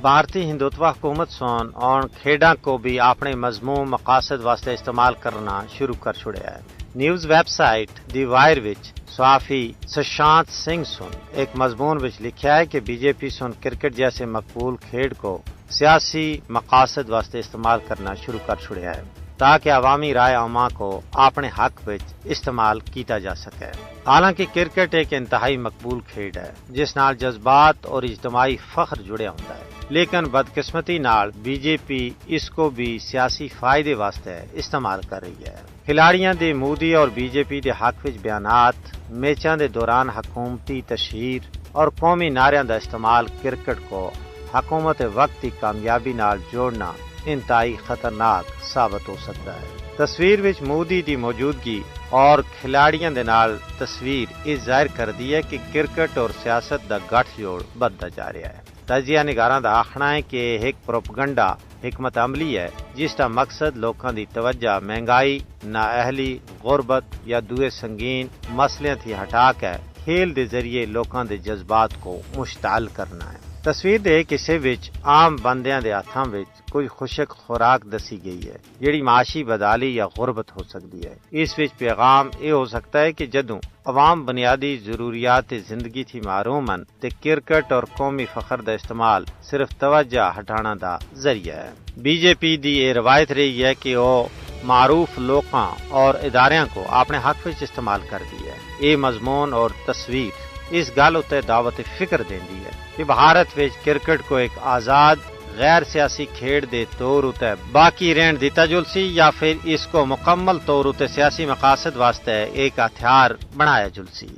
بھارتی ہندوتوا حکومت سون اور کھیڈاں کو بھی اپنے مضمون مقاصد واسطے استعمال کرنا شروع کر چھڑیا ہے۔ News website The Wire وچ صحافی سشانت سنگھ سن ایک مضمون وچ لکھا ہے کہ بی جے پی سن کرکٹ جیسے مقبول کھیڈ کو سیاسی مقاصد واسطے استعمال کرنا شروع کر چھڑیا ہے تاکہ عوامی رائے عامہ کو اپنے حق وچ استعمال کیتا جا سکے۔ حالانکہ کرکٹ ایک انتہائی مقبول کھیڈ ہے جس نال جذبات اور اجتماعی فخر جڑیا ہوندا ہے، لیکن بدقسمتی نال بی جے پی اس کو بھی سیاسی فائدے واسطے استعمال کر رہی ہے۔ کھلاڑیاں دے مودی اور بی جے پی دے حق وچ بیانات، میچاں دے دوران حکومتی تشہیر اور قومی نعریاں دا استعمال کرکٹ کو حکومت وقت کی کامیابی نال جوڑنا انتہائی خطرناک ثابت ہو سکتا ہے۔ تصویر وچ مودی دی موجودگی اور کھلاڑیاں دے نال تصویر اس ظاہر کردی ہے کہ کرکٹ اور سیاست دا گٹھ جوڑ بدتا جا رہا ہے۔ تجزیہ نگاراں دا آخنا ہے کہ ایک پروپیگنڈا حکمت عملی ہے جس کا مقصد لوکاں دی توجہ مہنگائی، نااہلی، غربت یا دوے سنگین مسئلے تھی ہٹا کے کھیل دے ذریعے لوکاں دے جذبات کو مشتعل کرنا ہے۔ تصویر دے کسے وچ عام بندیاں دے ہاتھاں وچ کوئی خشک خوراک دسی گئی ہے جیڑی معاشی بدحالی یا غربت ہو سکتی ہے۔ اس وچ پیغام یہ ہو سکتا ہے کہ جدوں عوام بنیادی ضروریات زندگی تھی محروم ہیں تے کرکٹ اور قومی فخر دا استعمال صرف توجہ ہٹانا دا ذریعہ ہے۔ بی جے پی دی یہ روایت رہی ہے کہ وہ معروف لوکاں اور اداریاں کو اپنے حق وچ استعمال کر دی ہے۔ یہ مضمون اور تصویر اس گل اتے دعوت فکر دیندی ہے کہ بھارت وچ کرکٹ کو ایک آزاد غیر سیاسی کھیڈ دے طور اتے باقی رہن دیتا جلسی یا پھر اس کو مکمل طور اتے سیاسی مقاصد واسطے ایک ہتھیار بنایا جلسی۔